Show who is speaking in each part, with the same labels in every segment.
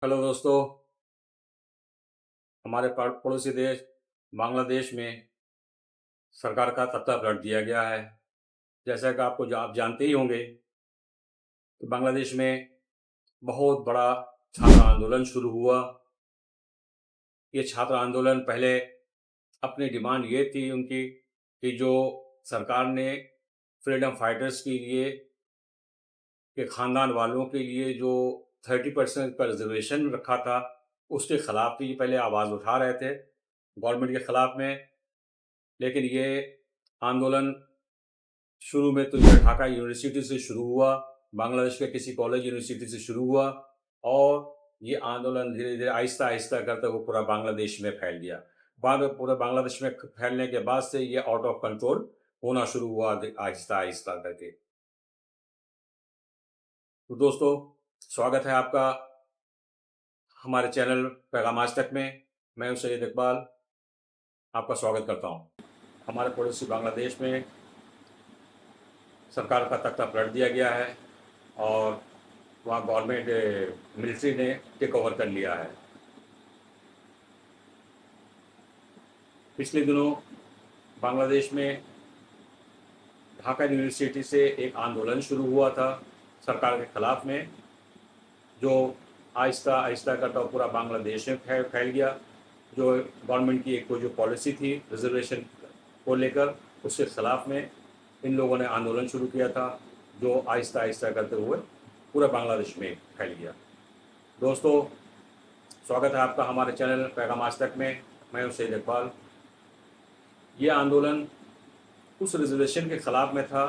Speaker 1: Hello दोस्तों। हमारे पड़ोसी देश बांग्लादेश में सरकार का तख्ता पलट दिया गया है। जैसा कि आप जानते ही होंगे कि बांग्लादेश में बहुत बड़ा छात्र आंदोलन शुरू हुआ। ये छात्र आंदोलन पहले अपनी डिमांड ये थी उनकी कि जो सरकार ने फ्रीडम फाइटर्स के लिए के ख़ानदान वालों के लिए जो 30% का रिजर्वेशन रखा था, उसके खिलाफ भी ये पहले आवाज़ उठा रहे थे गवर्नमेंट के खिलाफ में। लेकिन ये आंदोलन शुरू में तो ये ढाका यूनिवर्सिटी से शुरू हुआ, बांग्लादेश के किसी कॉलेज यूनिवर्सिटी से शुरू हुआ और ये आंदोलन धीरे-धीरे आहिस्ता-आहिस्ता करते हुए पूरा बांग्लादेश में फैल गया। बाद में पूरे बांग्लादेश में फैलने के बाद से ये आउट ऑफ कंट्रोल होना शुरू हुआ आहिस्ता-आहिस्ता करके। तो दोस्तों, स्वागत है आपका हमारे चैनल पैगाम आज तक में। मैं हूं सैयद इकबाल, आपका स्वागत करता हूं। हमारे पड़ोसी बांग्लादेश में सरकार का तख्ता पलट दिया गया है और वहाँ गवर्नमेंट मिलिट्री ने टेक ओवर कर लिया है। पिछले दिनों बांग्लादेश में ढाका यूनिवर्सिटी से एक आंदोलन शुरू हुआ था सरकार के खिलाफ में, जो आहिस्ता आहिस्ता करता पूरा बांग्लादेश में फैल गया। जो गवर्नमेंट की एक कोई जो पॉलिसी थी रिजर्वेशन को लेकर, उसके खिलाफ में इन लोगों ने आंदोलन शुरू किया था, जो आहिस्ता आहिस्ता करते हुए पूरा बांग्लादेश में फैल गया। दोस्तों, स्वागत है आपका हमारे चैनल पैगाम आज तक में। मैं हूं सैयद इकबाल। ये आंदोलन उस रिजर्वेशन के ख़िलाफ़ में था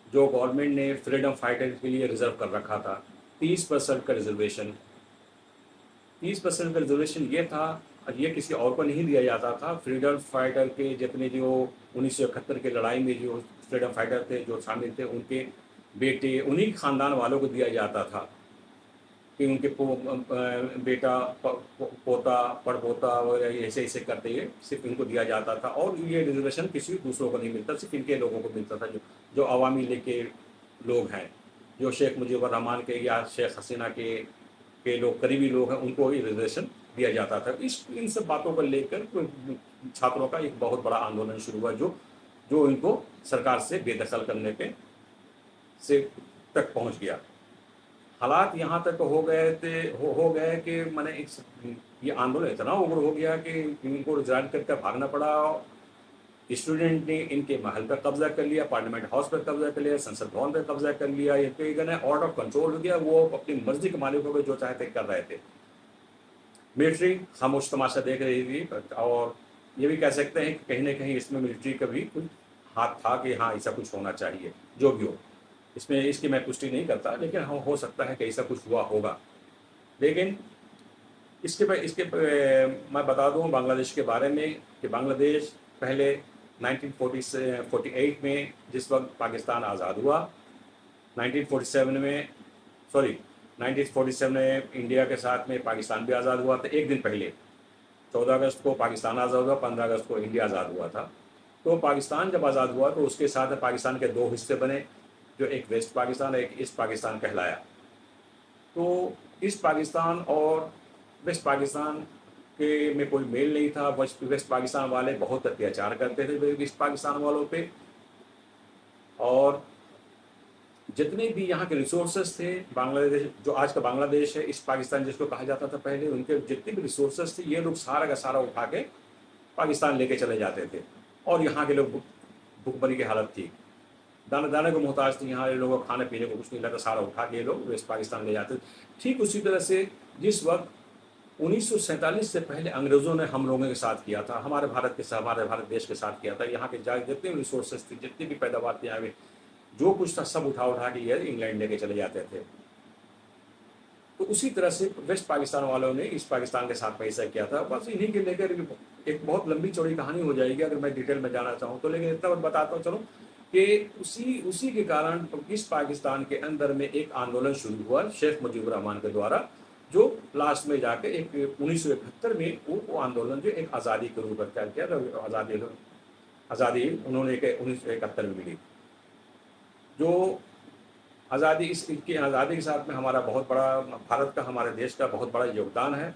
Speaker 1: जो गवर्नमेंट ने फ्रीडम फाइटर के लिए रिज़र्व कर रखा था। 30% का रिजर्वेशन 30% का रिजर्वेशन ये था, और ये किसी और को नहीं दिया जाता था। फ्रीडम फाइटर के जितने जो 1971 की लड़ाई में जो फ्रीडम फाइटर थे जो शामिल थे, उनके बेटे, उन्हीं ख़ानदान वालों को दिया जाता था कि उनके बेटा, पोता, पड़पोता वगैरह ऐसे ऐसे करते हुए सिर्फ इनको दिया जाता था। और ये रिजर्वेशन किसी दूसरों को नहीं मिलता, सिर्फ इनके लोगों को मिलता था, जो अवामी लीग के लोग हैं, जो शेख मुजीबुर रहमान के या शेख हसीना के लोग, करीबी लोग हैं, उनको ये रिजर्वेशन दिया जाता था। इन सब बातों को लेकर छात्रों का एक बहुत बड़ा आंदोलन शुरू हुआ, जो जो इनको सरकार से बेदखल करने पे से तक पहुंच गया। हालात यहाँ तक हो गए कि मैंने ये आंदोलन इतना उग्र हो गया कि इनको रिजाइन करके भागना पड़ा। स्टूडेंट ने इनके महल पर कब्जा कर लिया, पार्लियामेंट हाउस पर कब्जा कर लिया, संसद भवन पर कब्जा कर लिया। ये तो आउट ऑफ कंट्रोल हो गया। वो अपनी मर्जी के मालिकों को जो चाहते कर रहे थे। मिलिट्री खामोश तमाशा देख रही थी और ये भी कह सकते हैं कि कहीं ना कहीं इसमें मिलिट्री का भी कुछ हाथ था कि हाँ, ऐसा कुछ होना चाहिए। जो भी हो, इसमें इसकी मैं पुष्टि नहीं करता, लेकिन हो सकता है कि ऐसा कुछ हुआ होगा। लेकिन मैं बता दूं बांग्लादेश के बारे में कि बांग्लादेश पहले 1948 में, जिस वक्त पाकिस्तान आज़ाद हुआ, 1947 में, सॉरी 1947 में इंडिया के साथ में पाकिस्तान भी आज़ाद हुआ था। एक दिन पहले 14 अगस्त को पाकिस्तान आज़ाद हुआ, 15 अगस्त को इंडिया आज़ाद हुआ था। तो पाकिस्तान जब आज़ाद हुआ तो उसके साथ पाकिस्तान के दो हिस्से बने, जो एक वेस्ट पाकिस्तान, एक ईस्ट पाकिस्तान कहलाया। तो ईस्ट पाकिस्तान और वेस्ट पाकिस्तान के में कोई मेल नहीं था। वेस्ट पाकिस्तान वाले बहुत अत्याचार करते थे ईस्ट पाकिस्तान वालों पे, और जितने भी यहाँ के रिसोर्सेज थे, बांग्लादेश जो आज का बांग्लादेश है, ईस्ट पाकिस्तान जिसको कहा जाता था पहले, उनके जितने भी रिसोर्सेज थे, ये लोग सारा का सारा उठा के पाकिस्तान लेके चले जाते थे। और यहाँ के लोग भुखमरी की हालत थी, दाने दाने को मोहताज थी। यहाँ लोगों को खाने पीने को कुछ नहीं लगा, सारा उठा के लोग वेस्ट पाकिस्तान ले जाते थे। ठीक उसी तरह से जिस वक्त 1947 से पहले अंग्रेज़ों ने हम लोगों के साथ किया था, हमारे भारत देश के साथ किया था। यहाँ के जितने भी रिसोर्सेज थे, जितनी भी पैदावार थी, यहाँ में जो कुछ था, सब उठा उठा के ये इंग्लैंड लेके चले जाते थे। तो उसी तरह से वेस्ट पाकिस्तान वालों ने ईस्ट पाकिस्तान के साथ में ऐसा किया था। बस इन्हीं के लेकर एक बहुत लंबी चौड़ी कहानी हो जाएगी अगर मैं डिटेल में जाना चाहूँ तो, लेकिन इतना बताता हूँ चलो कि उसी के कारण ईस्ट पाकिस्तान के अंदर में एक आंदोलन शुरू हुआ शेख मुजीबुर रहमान के द्वारा, जो लास्ट में जाके एक 1971 में वो आंदोलन जो एक आज़ादी के रूप में किया। आज़ादी उन्होंने 1971 में मिली। जो आज़ादी इनकी आज़ादी के साथ में हमारा बहुत बड़ा, भारत का, हमारे देश का बहुत बड़ा योगदान है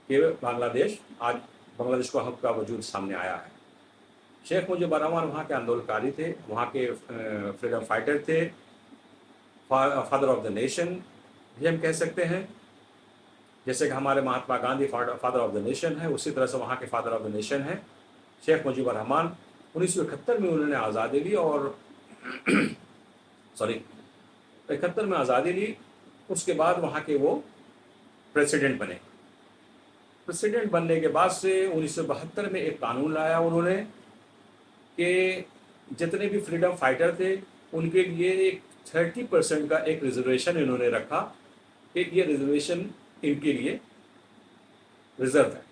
Speaker 1: कि बांग्लादेश आज, बांग्लादेश को हम का वजूद सामने आया है। शेख मुजीबुर रहमान वहाँ के आंदोलनकारी थे, वहाँ के फ्रीडम फाइटर थे, फादर ऑफ द नेशन भी हम कह सकते हैं। जैसे कि हमारे Mahatma Gandhi father of the nation है, उसी तरह से वहाँ के फादर ऑफ द नेशन है शेख मुजीबुर रहमान। 1971 में उन्होंने आज़ादी ली और सॉरी 71 में आज़ादी ली। उसके बाद वहाँ के वो प्रेसिडेंट बने। प्रेसिडेंट बनने के बाद से 1972 में एक कानून लाया उन्होंने कि जितने भी फ्रीडम फाइटर थे उनके लिए एक 30% का एक रिजर्वेशन इन्होंने रखा कि ये रिजर्वेशन इनके लिए रिजर्व है।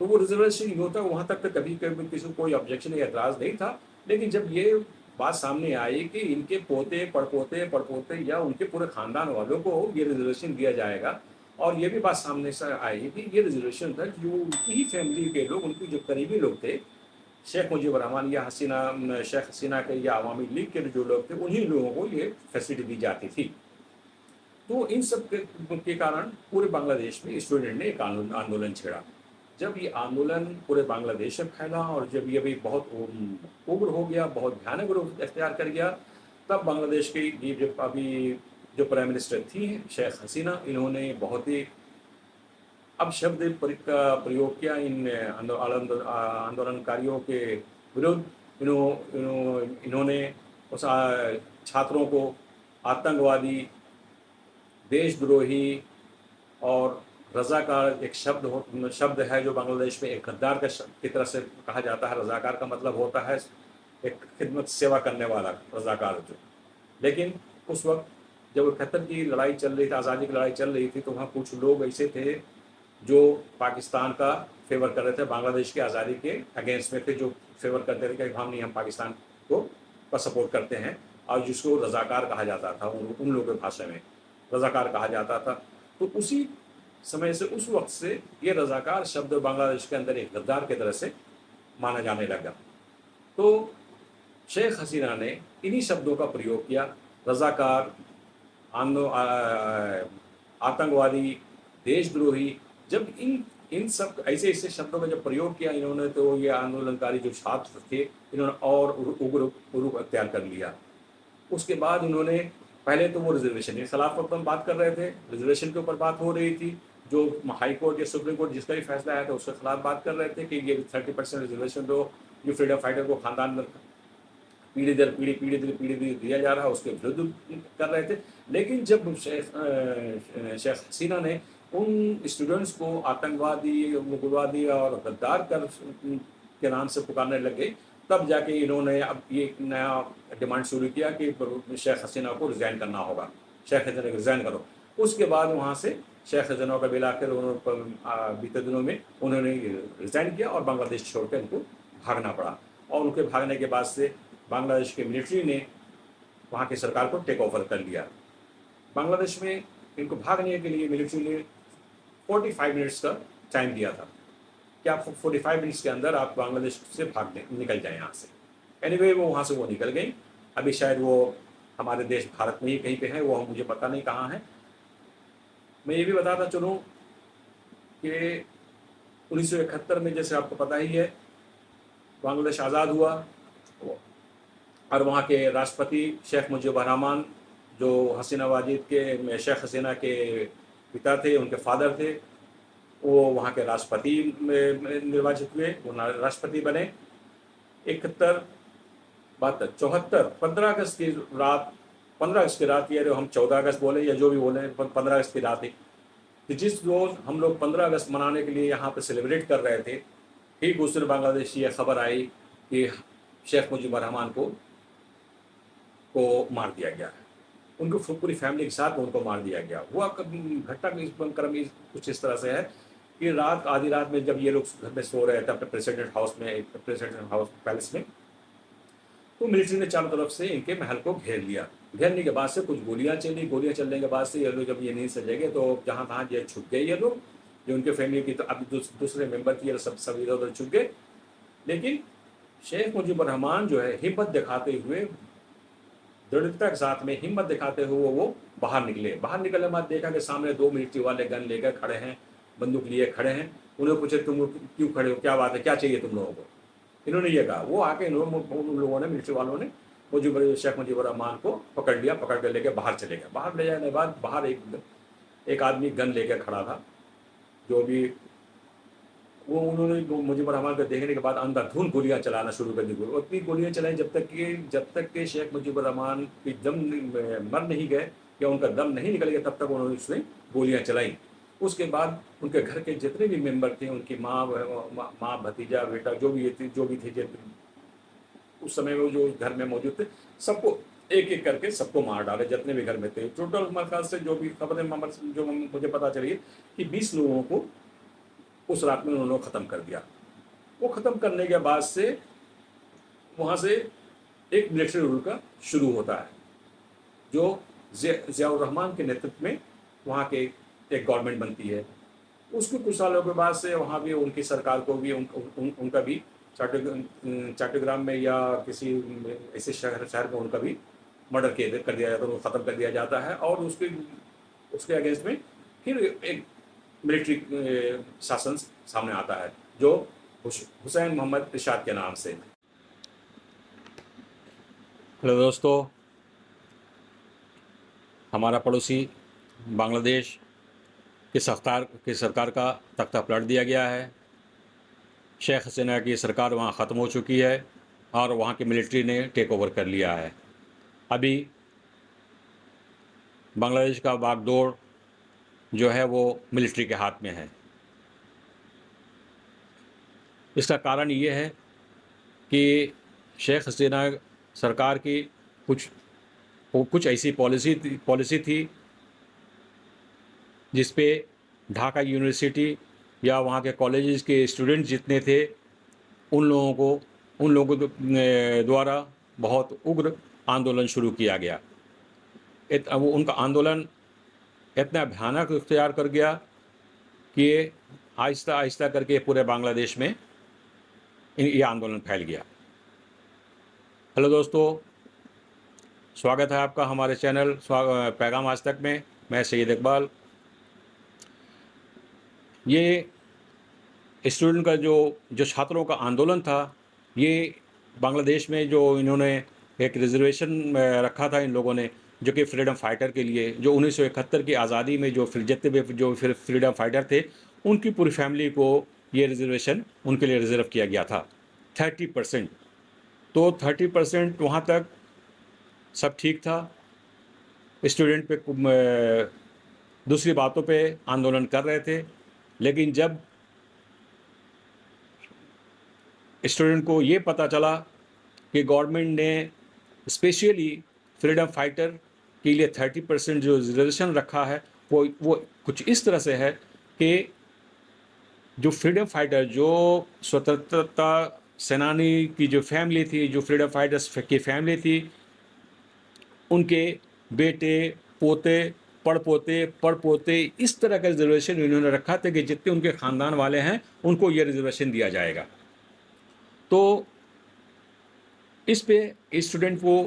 Speaker 1: तो वो रिजर्वेशन ये होता, वहाँ तक तो कभी कभी किसी को कोई ऑब्जेक्शन या एतराज़ नहीं था। लेकिन जब ये बात सामने आई कि इनके पोते पड़पोते या उनके पूरे खानदान वालों को ये रिजर्वेशन दिया जाएगा, और ये भी बात सामने से आई कि ये रिजर्वेशन था जो उनकी ही फैमिली के लोग, उनके जो करीबी लोग थे, शेख मुजीबुर रहमान या शेख हसीना के या अवामी लीग के जो लोग थे, उन्हीं लोगों को ये फैसिलिटी दी जाती थी। तो इन सब के कारण पूरे बांग्लादेश में स्टूडेंट ने एक आंदोलन छेड़ा। जब ये आंदोलन पूरे बांग्लादेश में फैला और जब ये भी बहुत उग्र हो गया, बहुत भयानक रूप अख्तियार कर गया, तब बांग्लादेश की ये जो अभी जो प्राइम मिनिस्टर थी शेख हसीना, इन्होंने बहुत ही अब शब्द प्रयोग किया इन आंदोलनकारियों के विरुद्ध। इन्होंने उस छात्रों को आतंकवादी, देशद्रोही और रज़ाकार एक शब्द है जो बांग्लादेश में एक गद्दार की तरह से कहा जाता है। रज़ाकार का मतलब होता है एक खिदमत सेवा करने वाला रज़ाकार जो। लेकिन उस वक्त जब 71 की लड़ाई चल रही थी, आज़ादी की लड़ाई चल रही थी, तो वहाँ कुछ लोग ऐसे थे जो पाकिस्तान का फेवर कर रहे थे, बांग्लादेश की आज़ादी के अगेंस्ट में थे, जो फेवर करते थे कि हम नहीं, हम पाकिस्तान को सपोर्ट करते हैं, और जिसको रज़ाकार कहा जाता था, उन लोगों की भाषा में रज़ाकार कहा जाता था। तो उसी समय से, उस वक्त से ये रज़ाकार शब्द बांग्लादेश के अंदर एक गद्दार की तरह से माना जाने लगा। तो शेख हसीना ने इन्हीं शब्दों का प्रयोग किया, रज़ाकार, आतंकवादी, देशद्रोही। जब इन सब ऐसे शब्दों का जब प्रयोग किया इन्होंने, तो ये आंदोलनकारी जो छात्र थे, इन्होंने और उग्र रूप अख्तियार कर लिया। उसके बाद उन्होंने पहले तो वो रिजर्वेशन के खिलाफ अपन बात कर रहे थे, रिजर्वेशन के ऊपर बात हो रही थी, जो हाई कोर्ट या सुप्रीम कोर्ट जिसका भी फैसला आया था उसके खिलाफ बात कर रहे थे कि ये 30% रिजर्वेशन दो, जो फ्रीडम फाइटर को खानदान पीढ़ी दर पीढ़ी दिया जा रहा है, उसके विरुद्ध कर रहे थे। लेकिन जब शेख हसीना ने उन स्टूडेंट्स को आतंकवादी, उग्रवादी और गद्दार के नाम से पुकारने लग गए, तब जाके इन्होंने अब ये एक नया डिमांड शुरू किया कि शेख हसीना को रिज़ाइन करना होगा, शेख हसीना को रिज़ाइन करो। उसके बाद वहाँ से शेख हसीना का बिल आकर बीते दिनों में उन्होंने रिज़ाइन किया और बांग्लादेश छोड़ कर इनको भागना पड़ा। और उनके भागने के बाद से बांग्लादेश के मिलिट्री ने वहाँ की सरकार को टेक ओवर कर लिया। बांग्लादेश में इनको भागने के लिए मिलिट्री ने 45 मिनट्स का टाइम दिया था कि आप 45 मिनट्स के अंदर आप बांग्लादेश से निकल जाएं यहाँ से। एनीवे वो वहाँ से वो निकल गई। अभी शायद वो हमारे देश भारत में ही कहीं पे है, वो मुझे पता नहीं कहाँ है। मैं ये भी बताता चलूँ कि 1971 में, जैसे आपको पता ही है, बांग्लादेश आज़ाद हुआ और वहाँ के राष्ट्रपति शेख मुजीबुर रहमान, जो हसीना वाजिद के, शेख हसीना के पिता थे, उनके फादर थे, वो वहाँ के राष्ट्रपति निर्वाचित हुए, वो राष्ट्रपति बने। 15 अगस्त की रात, 15 अगस्त की रात, या हम 14 अगस्त बोले या जो भी बोले, 15 अगस्त की रात थी। तो जिस रोज़ हम लोग 15 अगस्त मनाने के लिए यहाँ पर सेलिब्रेट कर रहे थे, ठीक उस दिन बांग्लादेश ये खबर आई कि शेख मुजीबुर रहमान को मार दिया गया है। उनको पूरी फैमिली के साथ उनको मार दिया गया। वो घटनाक्रम कुछ इस तरह से है कि आधी रात में जब ये लोग घर में सो रहे थे अपने प्रेसिडेंट हाउस पैलेस में, तो मिलिट्री ने चारों तरफ से इनके महल को घेर लिया। घेरने के बाद से कुछ गोलियां चलने के बाद से ये लोग, जब ये नहीं सजेंगे तो जहाँ तहाँ ये छुप गए ये लोग, जो उनके फैमिली की, तो अब दूसरे मेंबर की सब इधर उधर छुप गए। लेकिन शेख मुजीबुर रहमान जो है हिम्मत दिखाते हुए दृढ़ता के साथ में हिम्मत दिखाते हुए वो बाहर निकले। बाहर निकलने के बाद देखा कि सामने 2 मिलिट्री वाले गन लेकर खड़े हैं, बंदूक लिए खड़े हैं। उन्हें पूछे, तुम लोग क्यों खड़े हो, क्या बात है, क्या चाहिए तुम लोगों को? इन्होंने ये कहा। वो आके उन लोगों ने, मिलिट्री वालों ने शेख मुजीबुर रहमान को पकड़ लिया, पकड़ कर लेके बाहर चले गए। बाहर ले जाने के बाद बाहर एक आदमी गन लेकर खड़ा था, जो भी वो उन्होंने मुजीबुर रहमान को देखने के बाद अंधाधुंध गोलियां चलाना शुरू कर दी। उतनी गोलियां चलाई जब तक कि शेख मुजीबुर रहमान की मर नहीं गए या उनका दम नहीं निकल गया, तब तक उन्होंने उसने गोलियां चलाई। उसके बाद उनके घर के जितने भी मेंबर थे, उनकी माँ भतीजा बेटा जो भी थे उस समय वो जो घर में मौजूद थे, सबको एक एक करके सबको मार डाले, जितने भी घर में थे। टोटल हमारे ख्याल से जो भी खबरें जो मुझे पता चली है कि 20 लोगों को उस रात में उन्होंने ख़त्म कर दिया। वो ख़त्म करने के बाद से वहाँ से एक मिलिट्री रूल का शुरू होता है, जो ज़ियाउर रहमान के नेतृत्व में वहाँ के एक गवर्नमेंट बनती है। उसके कुछ सालों के बाद से वहाँ भी उनकी सरकार को भी उनका भी चट्टग्राम में या किसी ऐसे शहर में उनका भी मर्डर कर दिया जाता है, उनको ख़त्म कर दिया जाता है। और उसके अगेंस्ट में फिर एक मिलिट्री शासन सामने आता है, जो हुसैन मोहम्मद इरशाद के नाम से। हेलो दोस्तों, हमारा पड़ोसी बांग्लादेश की सरकार का तख्ता पलट दिया गया है। शेख हसीना की सरकार वहाँ ख़त्म हो चुकी है और वहाँ की मिलिट्री ने टेक ओवर कर लिया है। अभी बांग्लादेश का बागडोर जो है वो मिलिट्री के हाथ में है। इसका कारण ये है कि शेख हसीना सरकार की कुछ ऐसी पॉलिसी थी जिस पे ढाका यूनिवर्सिटी या वहाँ के कॉलेजेस के स्टूडेंट जितने थे उन लोगों द्वारा बहुत उग्र आंदोलन शुरू किया गया। उनका आंदोलन इतना भयानक इख्तियार कर गया कि आहिस्ता आहिस्ता करके पूरे बांग्लादेश में ये आंदोलन फैल गया। हेलो दोस्तों, स्वागत है आपका हमारे चैनल पैगाम आज तक में। मैं सैयद इकबाल। ये स्टूडेंट का जो छात्रों का आंदोलन था, ये बांग्लादेश में जो इन्होंने एक रिजर्वेशन रखा था इन लोगों ने, जो कि फ्रीडम फाइटर के लिए, जो 1971 की आज़ादी में जो फिर फ्रीडम फाइटर थे, उनकी पूरी फैमिली को ये रिजर्वेशन उनके लिए रिज़र्व किया गया था 30%। तो 30% वहाँ तक सब ठीक था। स्टूडेंट पे दूसरी बातों पे आंदोलन कर रहे थे, लेकिन जब स्टूडेंट को ये पता चला कि गवर्नमेंट ने स्पेशली फ्रीडम फाइटर के लिए 30% जो रिजर्वेशन रखा है, वो कुछ इस तरह से है कि जो फ्रीडम फाइटर, जो स्वतंत्रता सेनानी की जो फैमिली थी, जो फ्रीडम फाइटर्स की फैमिली थी, उनके बेटे, पोते, पड़पोते इस तरह का रिजर्वेशन इन्होंने रखा था कि जितने उनके ख़ानदान वाले हैं उनको ये रिजर्वेशन दिया जाएगा। तो इस पे स्टूडेंट को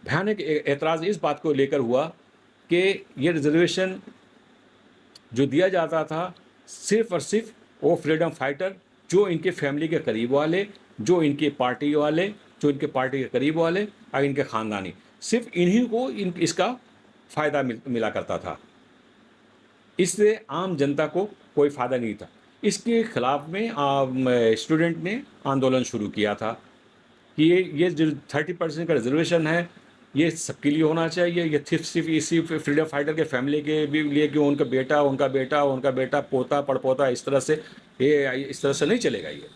Speaker 1: भयानक एतराज़ इस बात को लेकर हुआ कि ये रिजर्वेशन जो दिया जाता था, सिर्फ़ और सिर्फ वो फ्रीडम फाइटर जो इनके फैमिली के करीब वाले, जो इनकी पार्टी वाले, जो इनके पार्टी के करीब वाले और इनके ख़ानदानी, सिर्फ इन्हीं को इसका फ़ायदा मिला करता था। इससे आम जनता को कोई फ़ायदा नहीं था। इसके ख़िलाफ़ में स्टूडेंट ने आंदोलन शुरू किया था कि ये जो 30% का रिजर्वेशन है, ये सबके लिए होना चाहिए। ये सिर्फ इसी फ्रीडम फाइटर के फैमिली के भी लिए कि उनका बेटा, पोता, पड़पोता, इस तरह से नहीं चलेगा ये।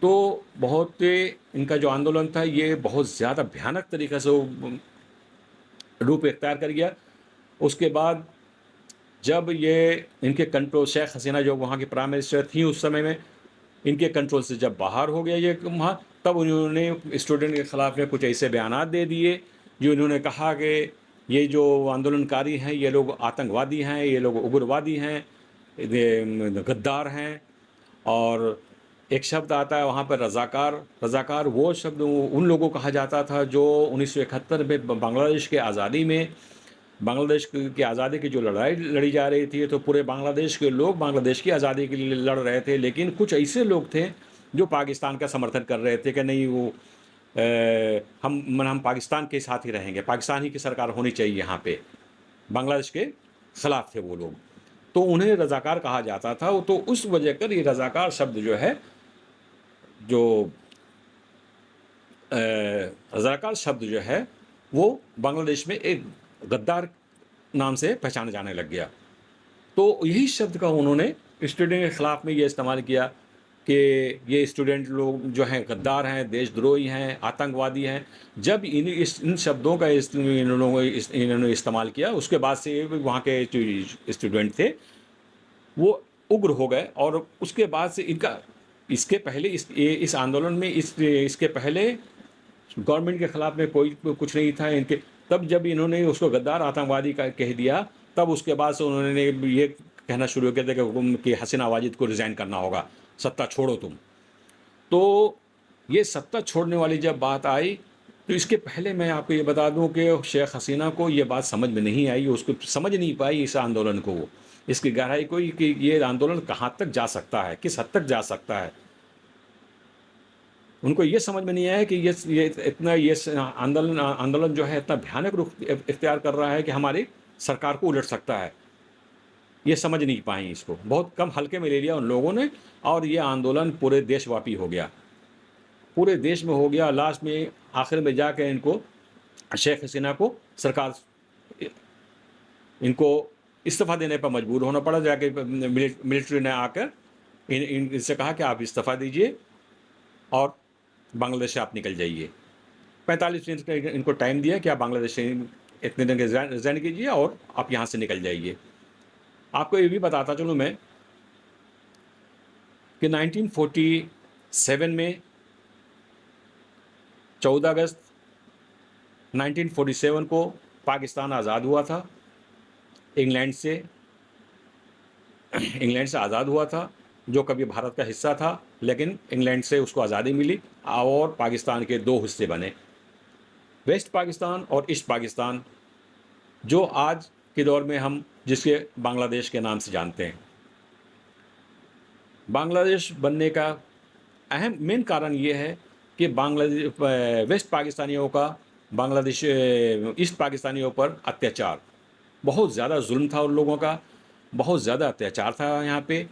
Speaker 1: तो बहुत इनका जो आंदोलन था, ये बहुत ज़्यादा भयानक तरीक़े से रूप इख्तियार कर गया। उसके बाद जब ये इनके कंट्रोल, शेख हसीना जो वहाँ की प्राइम मिनिस्टर थी उस समय में, इनके कंट्रोल से जब बाहर हो गया ये वहाँ, तब उन्होंने स्टूडेंट के ख़िलाफ़ में कुछ ऐसे बयानात दे दिए जो इन्होंने कहा कि ये जो आंदोलनकारी हैं ये लोग आतंकवादी हैं, ये लोग उग्रवादी हैं, गद्दार हैं। और एक शब्द आता है वहाँ पर रज़ाकार। रज़ाकार वो शब्द उन लोगों को कहा जाता था जो 1971 में बांग्लादेश के आज़ादी में, बांग्लादेश की आज़ादी की जो लड़ाई लड़ी जा रही थी, तो पूरे बांग्लादेश के लोग बांग्लादेश की आज़ादी के लिए लड़ रहे थे। लेकिन कुछ ऐसे लोग थे जो पाकिस्तान का समर्थन कर रहे थे कि नहीं, वो हम पाकिस्तान के साथ ही रहेंगे, पाकिस्तान ही की सरकार होनी चाहिए यहाँ पे। बांग्लादेश के खिलाफ थे वो लोग, तो उन्हें रज़ाकार कहा जाता था। तो उस वजह कर ये रज़ाकार शब्द जो है, जो रज़ाकार शब्द जो है, वो बांग्लादेश में एक गद्दार नाम से पहचाना जाने लग गया। तो यही शब्द का उन्होंने स्टूडेंट के खिलाफ में ये इस्तेमाल किया कि ये स्टूडेंट लोग जो हैं गद्दार हैं, देशद्रोही हैं, आतंकवादी हैं। जब इन शब्दों का इन्होंने इस्तेमाल किया, उसके बाद से वहाँ के जो स्टूडेंट थे वो उग्र हो गए। और उसके बाद से इनका, इसके पहले इस आंदोलन में इसके पहले गवर्नमेंट के खिलाफ में कोई कुछ नहीं था इनके। तब जब इन्होंने उसको गद्दार आतंकवादी का कह दिया, तब उसके बाद से उन्होंने ये कहना शुरू कर दिया कि हसीना वाजिद को रिज़ाइन करना होगा, सत्ता छोड़ो तुम। तो ये सत्ता छोड़ने वाली जब बात आई, तो इसके पहले मैं आपको ये बता दूं कि शेख हसीना को ये बात समझ में नहीं आई, उसको समझ नहीं पाई इस आंदोलन को, वो इसकी गहराई को, कि ये आंदोलन कहाँ तक जा सकता है, किस हद तक जा सकता है। उनको ये समझ में नहीं आया कि ये इतना ये आंदोलन जो है इतना भयानक रूप इख्तियार कर रहा है कि हमारी सरकार को उलट सकता है। ये समझ नहीं पाई इसको, बहुत कम हल्के में ले लिया उन लोगों ने, और ये आंदोलन पूरे देशव्यापी हो गया, पूरे देश में हो गया। लास्ट में आखिर में जाकर इनको, शेख हसीना को सरकार, इनको इस्तीफ़ा देने पर मजबूर होना पड़ा। जाके मिलिट्री ने आकर इनसे कहा कि आप इस्तीफ़ा दीजिए और बांग्लादेश से आप निकल जाइए। 45 दिन का इनको टाइम दिया कि आप बांग्लादेश से इतने दिन के रिज़ाइन कीजिए और आप यहाँ से निकल जाइए। आपको ये भी बताता चलूँ मैं कि 1947 में 14 अगस्त 1947 को पाकिस्तान आज़ाद हुआ था, इंग्लैंड से आज़ाद हुआ था, जो कभी भारत का हिस्सा था, लेकिन इंग्लैंड से उसको आज़ादी मिली और पाकिस्तान के दो हिस्से बने, वेस्ट पाकिस्तान और ईस्ट पाकिस्तान, जो आज के दौर में हम जिसके बांग्लादेश के नाम से जानते हैं। बांग्लादेश बनने का अहम मेन कारण ये है कि बांग्लादेश वेस्ट पाकिस्तानियों का बांग्लादेश ईस्ट पाकिस्तानियों पर अत्याचार, बहुत ज़्यादा जुल्म था उन लोगों का, बहुत ज़्यादा अत्याचार था यहाँ पे।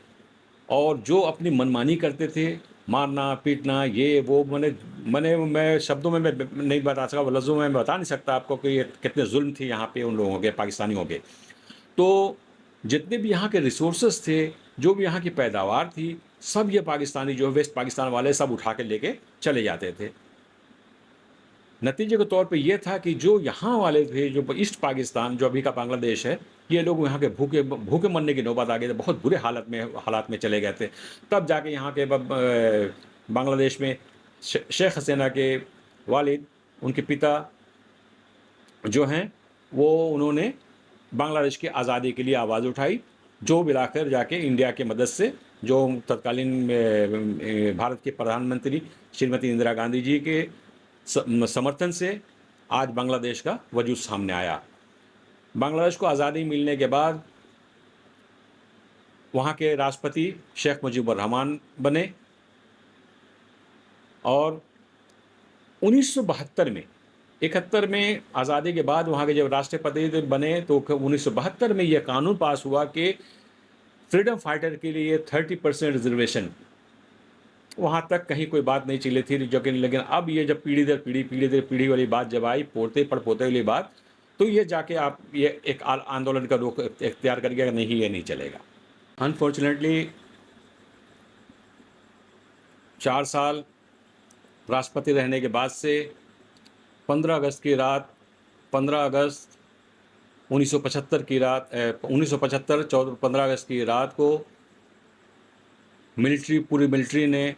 Speaker 1: और जो अपनी मनमानी करते थे, मारना पीटना ये वो, मैं शब्दों में मैं नहीं बता सकता, लफ्ज़ों में मैं बता नहीं सकता आपको कि ये कितने जुल्म थे यहाँ पे उन लोगों के, पाकिस्तानियों के। तो जितने भी यहाँ के रिसोर्सेज थे, जो भी यहाँ की पैदावार थी, सब ये पाकिस्तानी जो वेस्ट पाकिस्तान वाले सब उठा के लेके चले जाते थे। नतीजे के तौर पे ये था कि जो यहाँ वाले थे, जो ईस्ट पाकिस्तान जो अभी का बांग्लादेश है, ये लोग यहाँ के भूखे भूखे मरने की नौबत आ गई थे, बहुत बुरे हालात में चले गए थे। तब जाके यहाँ के बांग्लादेश में शेख हसीना के वालिद, उनके पिता जो हैं, वो उन्होंने बांग्लादेश की आज़ादी के लिए आवाज़ उठाई, जो मिलाकर जाके इंडिया की मदद से, जो तत्कालीन भारत के प्रधानमंत्री श्रीमती इंदिरा गांधी जी के समर्थन से आज बांग्लादेश का वजूद सामने आया। बांग्लादेश को आज़ादी मिलने के बाद वहाँ के राष्ट्रपति शेख मुजीबुर रहमान बने, और 1972 में, 71 में आज़ादी के बाद वहाँ के जब राष्ट्रपति बने, तो 1972 में यह कानून पास हुआ कि फ्रीडम फाइटर के लिए 30% रिजर्वेशन। वहाँ तक कहीं कोई बात नहीं चली थी, जो कि लेकिन अब ये जब पीढ़ी दर पीढ़ी वाली बात जब आई, पोते पड़पोते वाली बात, तो ये जाके आप ये एक आंदोलन का रुख इख्तियार कर गया, नहीं ये नहीं चलेगा। अनफॉर्चुनेटली 4 साल राष्ट्रपति रहने के बाद से 15 अगस्त 1975 की रात 1975 15 अगस्त की रात को पूरी मिलिट्री ने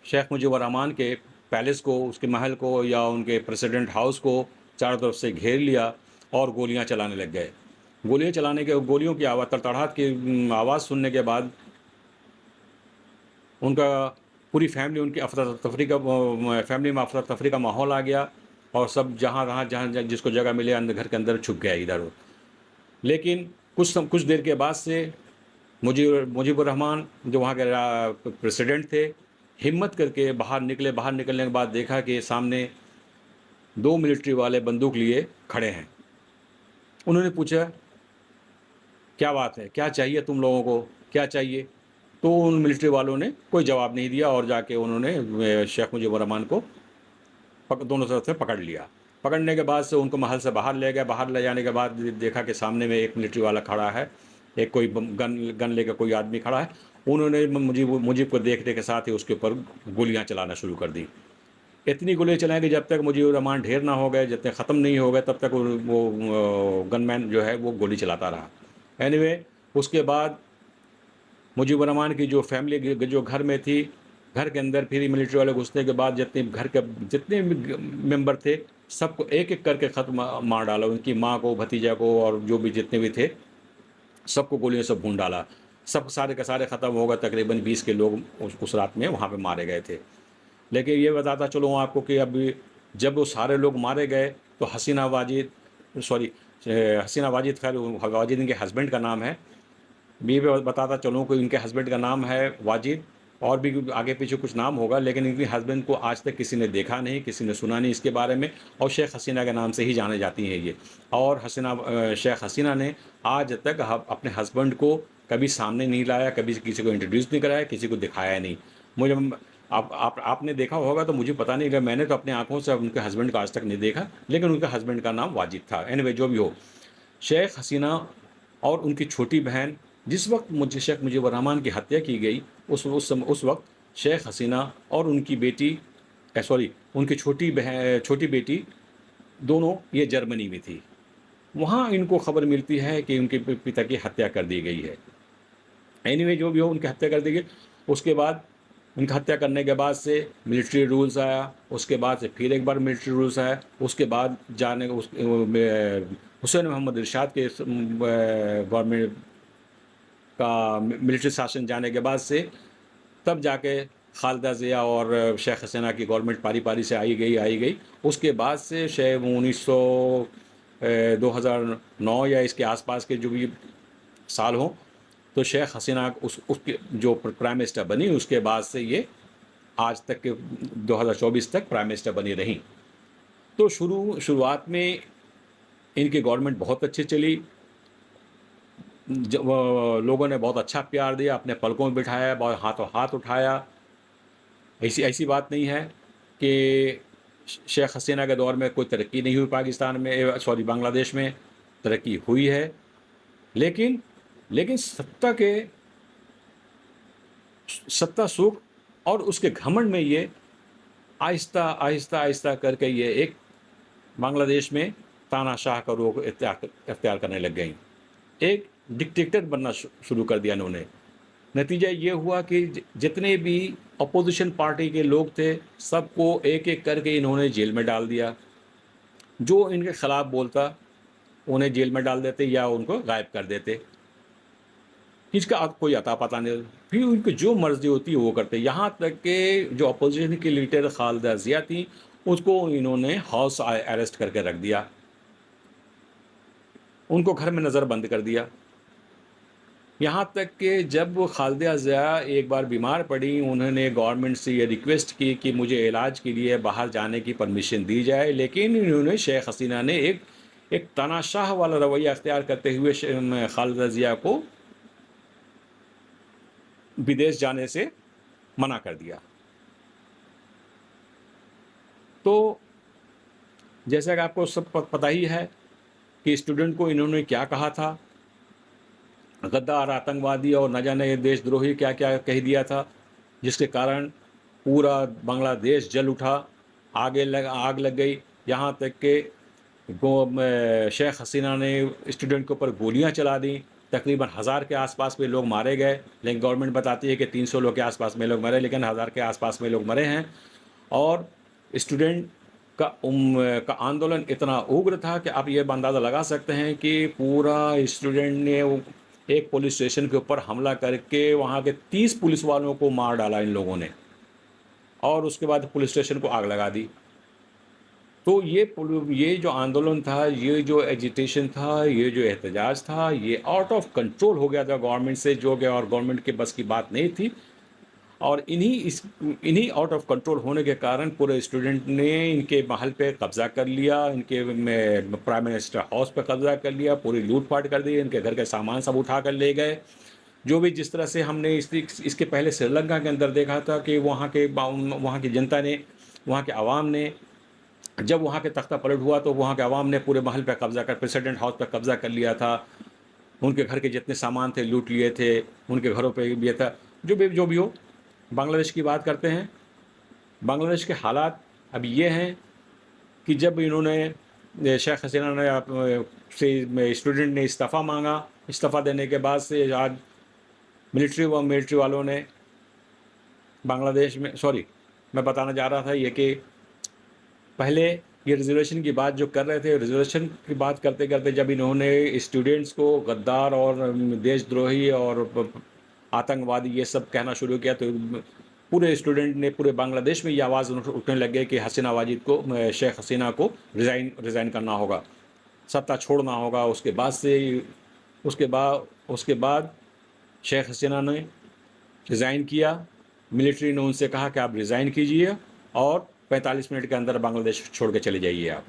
Speaker 1: शेख मुजीबुर रहमान के पैलेस को, उसके महल को या उनके प्रेसिडेंट हाउस को चारों तरफ से घेर लिया और गोलियां चलाने लग गए। गोलियों की आवाज़, तड़तड़ाहट की आवाज़ सुनने के बाद उनका पूरी फैमिली उनकी अफरा-तफरी का फैमिली में अफरा-तफरी का माहौल आ गया और सब जहाँ जिसको जगह मिले अंदर घर के अंदर छुप गया इधर। लेकिन कुछ देर के बाद से मुजीबुर रहमान जो वहाँ के प्रेसिडेंट थे, हिम्मत करके बाहर निकले। बाहर निकलने के बाद देखा कि सामने 2 मिलिट्री वाले बंदूक लिए खड़े हैं। उन्होंने पूछा, क्या बात है? क्या चाहिए तुम लोगों को? क्या चाहिए? तो उन मिलिट्री वालों ने कोई जवाब नहीं दिया और जाके उन्होंने शेख मुजीबुर रहमान को दोनों तरफ से पकड़ लिया। पकड़ने के बाद से उनको महल से बाहर ले गए। बाहर ले जाने के बाद देखा कि सामने में एक मिलिट्री वाला खड़ा है, एक कोई गन लेकर कोई आदमी खड़ा है। उन्होंने मुजीब को देखने के साथ ही उसके ऊपर गोलियां चलाना शुरू कर दी। इतनी गोलियां चलाई कि जब तक मुजीबुर रहमान ढेर ना हो गए, जब तक ख़त्म नहीं हो गए, तब तक वो गनमैन जो है वो गोली चलाता रहा। एनीवे, उसके बाद मुजीबुर रहमान की जो फैमिली जो घर में थी, घर के अंदर फिर मिलिट्री वाले घुसने के बाद जितने भी मेंबर थे, सबको एक-एक करके मार डाला। उनकी माँ को, भतीजा को और जो भी जितने भी थे, सबको गोलियों से भून डाला। सब सारे के सारे ख़त्म हो गए। तकरीबन 20 के लोग उस रात में वहाँ पे मारे गए थे। लेकिन ये बताता चलूँ आपको कि अभी जब वो सारे लोग मारे गए तो हसीना वाजिद, खैर वाजिद इनके हस्बैंड का नाम है। ये भी बताता चलूँ कि इनके हस्बैंड का नाम है वाजिद, और भी आगे पीछे कुछ नाम होगा, लेकिन इनके हस्बैंड को आज तक किसी ने देखा नहीं, किसी ने सुना नहीं इसके बारे में, और शेख हसीना के नाम से ही जाने जाती हैं ये। और शेख हसीना ने आज तक अपने हस्बैंड को कभी सामने नहीं लाया, कभी किसी को इंट्रोड्यूस नहीं कराया, किसी को दिखाया नहीं। मुझे आपने देखा होगा तो मुझे पता नहीं, कि मैंने तो अपने आंखों से उनके हस्बैंड को आज तक नहीं देखा, लेकिन उनके हस्बैंड का नाम वाजिद था। एनीवे, जो भी हो, शेख हसीना और उनकी छोटी बहन, जिस वक्त शेख मुजीबुर रहमान की हत्या की गई, उस वक्त शेख हसीना और उनकी बेटी उनकी छोटी बेटी दोनों ये जर्मनी में थी। वहाँ इनको खबर मिलती है कि उनके पिता की हत्या कर दी गई है। एनीवे, जो भी हो, उनकी हत्या कर दी गई। उसके बाद उनकी हत्या करने के बाद से मिलिट्री रूल्स आया, उसके बाद से फिर एक बार मिलिट्री रूल्स आया, उसके बाद हुसैन मोहम्मद इरशाद के गवर्नमेंट का मिलिट्री शासन जाने के बाद से तब जाके खालिदा ज़िया और शेख हसीना की गवर्नमेंट पारी से आई गई। उसके बाद से शायद 2009 या इसके आसपास के जो भी साल हों, तो शेख हसीना उसके जो प्राइम मिनिस्टर बनी, उसके बाद से ये आज तक के 2024 तक प्राइम मिनिस्टर बनी रही। तो शुरुआत में इनकी गवर्नमेंट बहुत अच्छी चली। लोगों ने बहुत अच्छा प्यार दिया, अपने पलकों में बिठाया, बहुत हाथों हाथ उठाया। ऐसी बात नहीं है कि शेख हसीना के दौर में कोई तरक्की नहीं हुई पाकिस्तान में, बांग्लादेश में तरक्की हुई है। लेकिन सत्ता सुख और उसके घमंड में ये आहिस्ता करके ये एक बांग्लादेश में तानाशाह का रूप इख्तियार करने लग गई। एक डिक्टेटर बनना शुरू कर दिया इन्होंने। नतीजा ये हुआ कि जितने भी अपोजिशन पार्टी के लोग थे, सबको एक-एक करके इन्होंने जेल में डाल दिया। जो इनके खिलाफ बोलता, उन्हें जेल में डाल देते या उनको गायब कर देते। इसका कोई अता पता नहीं। फिर उनकी जो मर्जी होती है वो करते। यहाँ तक कि जो अपोजिशन की लीडर खालिदा ज़िया थी, उसको इन्होंने हाउस अरेस्ट करके रख दिया, उनको घर में नज़र बंद कर दिया। यहाँ तक कि जब वो खालिदा ज़िया एक बार बीमार पड़ी, उन्होंने गवर्नमेंट से ये रिक्वेस्ट की कि मुझे इलाज के लिए बाहर जाने की परमिशन दी जाए, लेकिन इन्होंने शेख हसीना ने एक तानाशाह वाला रवैया अख्तियार करते हुए खालिदा ज़िया को विदेश जाने से मना कर दिया। तो जैसा कि आपको सब पता ही है कि स्टूडेंट को इन्होंने क्या कहा था, गद्दार, आतंकवादी और न जाने देशद्रोही क्या कह दिया था, जिसके कारण पूरा बांग्लादेश जल उठा, आग लग गई। यहाँ तक कि शेख हसीना ने स्टूडेंट के ऊपर गोलियां चला दी। तकरीबन 1000 के आसपास में लोग मारे गए, लेकिन गवर्नमेंट बताती है कि 300 लोग के आसपास में लोग मरे, लेकिन 1000 के आसपास में लोग मरे हैं। और स्टूडेंट का आंदोलन इतना उग्र था कि आप ये अंदाज़ा लगा सकते हैं कि पूरा स्टूडेंट ने एक पुलिस स्टेशन के ऊपर हमला करके वहाँ के 30 पुलिस वालों को मार डाला इन लोगों ने, और उसके बाद पुलिस स्टेशन को आग लगा दी। तो ये जो आंदोलन था, ये जो एजिटेशन था, ये जो एहतजाज था, ये आउट ऑफ कंट्रोल हो गया था गवर्नमेंट से, जो कि और गवर्नमेंट के बस की बात नहीं थी। और इन्हीं आउट ऑफ कंट्रोल होने के कारण पूरे स्टूडेंट ने इनके महल पे कब्जा कर लिया, इनके प्राइम मिनिस्टर हाउस पे कब्जा कर लिया, पूरी लूटपाट कर दी, इनके घर के सामान सब उठा कर ले गए। जो भी जिस तरह से हमने इसके पहले श्रीलंका के अंदर देखा था कि वहाँ की जनता ने, वहाँ के आवाम ने, जब वहाँ के तख्ता पलट हुआ तो वहाँ के आवाम ने पूरे महल पे कब्जा कर, प्रेसिडेंट हाउस पे कब्जा कर लिया था। उनके घर के जितने सामान थे लूट लिए थे, उनके घरों पे भी था। जो भी हो, बांग्लादेश की बात करते हैं। बांग्लादेश के हालात अब ये हैं कि जब इन्होंने शेख हसीना से स्टूडेंट ने इस्तीफ़ा मांगा, इस्तीफ़ा देने के बाद से आज मिलिट्री वालों ने बांग्लादेश में, सॉरी मैं बताना चाह रहा था ये कि पहले ये रिजर्वेशन की बात जो कर रहे थे, रिजर्वेशन की बात करते करते जब इन्होंने स्टूडेंट्स को गद्दार और देशद्रोही और आतंकवादी ये सब कहना शुरू किया, तो पूरे स्टूडेंट ने पूरे बांग्लादेश में ये आवाज़ उठने लगे कि हसीना वाजिद को, शेख हसीना को रिज़ाइन करना होगा, सत्ता छोड़ना होगा। उसके बाद शेख हसीना ने रिज़ाइन किया। मिलिट्री ने उनसे कहा कि आप रिज़ाइन कीजिए और 45 मिनट के अंदर बांग्लादेश छोड़ के चले जाइए आप।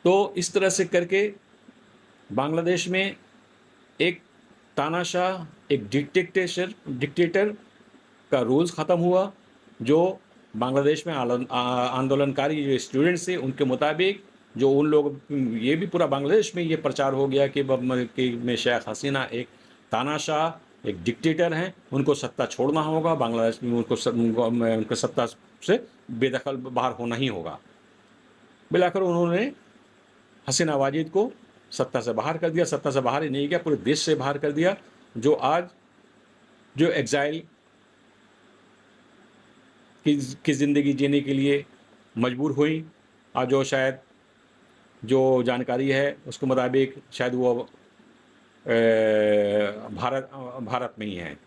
Speaker 1: तो इस तरह से करके बांग्लादेश में एक तानाशाह, एक डिक्टेटर का रूल्स ख़त्म हुआ। जो बांग्लादेश में आंदोलनकारी जो स्टूडेंट्स थे उनके मुताबिक, जो उन लोग, ये भी पूरा बांग्लादेश में ये प्रचार हो गया कि शेख हसीना एक तानाशाह, एक डिक्टेटर हैं, उनको सत्ता छोड़ना होगा, बांग्लादेश में उनको सत्ता से बेदखल बाहर होना ही होगा। मिलाकर उन्होंने हसीना वाजिद को सत्ता से बाहर कर दिया। सत्ता से बाहर ही नहीं किया, पूरे देश से बाहर कर दिया। जो आज जो एग्जाइल की ज़िंदगी जीने के लिए मजबूर हुई, आज शायद जो जानकारी है उसके मुताबिक शायद वो भारत में ही है।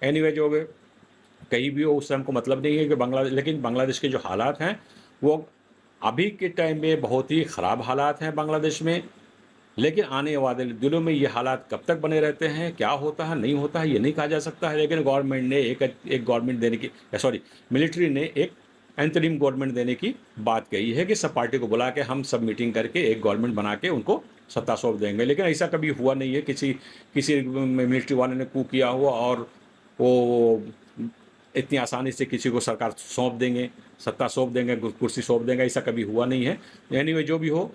Speaker 1: एनीवे जो कहीं भी हो, उससे हमको मतलब नहीं है कि लेकिन बांग्लादेश के जो हालात हैं वो अभी के टाइम में बहुत ही ख़राब हालात हैं बांग्लादेश में। लेकिन आने वाले दिनों में ये हालात कब तक बने रहते हैं, क्या होता है नहीं होता है, ये नहीं कहा जा सकता है। लेकिन गवर्नमेंट ने एक गवर्नमेंट देने की, सॉरी मिलिट्री ने एक एंतरिम गवर्नमेंट देने की बात कही है कि सब पार्टी को बुला के हम सब मीटिंग करके एक गवर्नमेंट बना के उनको सत्ता सौंप देंगे। लेकिन ऐसा कभी हुआ नहीं है। किसी मिलिट्री वाले ने कू किया हुआ और वो इतनी आसानी से किसी को सरकार सौंप देंगे, सत्ता सौंप देंगे, कुर्सी सौंप देंगे, ऐसा कभी हुआ नहीं है। एनीवे जो भी हो,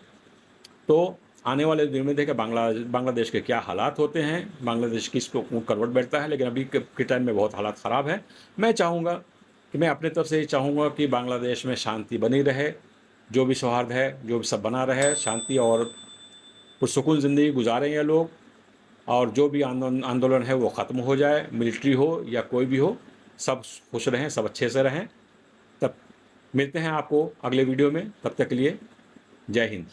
Speaker 1: तो आने वाले दिनों में देखें बांग्लादेश के क्या हालात होते हैं, बांग्लादेश किसको करवट बैठता है। लेकिन अभी के टाइम में बहुत हालात ख़राब है। मैं अपने तरफ से ये चाहूँगा कि बांग्लादेश में शांति बनी रहे, जो भी सौहार्द है जो भी सब बना रहे, शांति और पुरसुकून ज़िंदगी गुजारें ये लोग। और जो भी आंदोलन है वो ख़त्म हो जाए, मिलिट्री हो या कोई भी हो, सब खुश रहें, सब अच्छे से रहें। तब मिलते हैं आपको अगले वीडियो में, तब तक के लिए जय हिंद।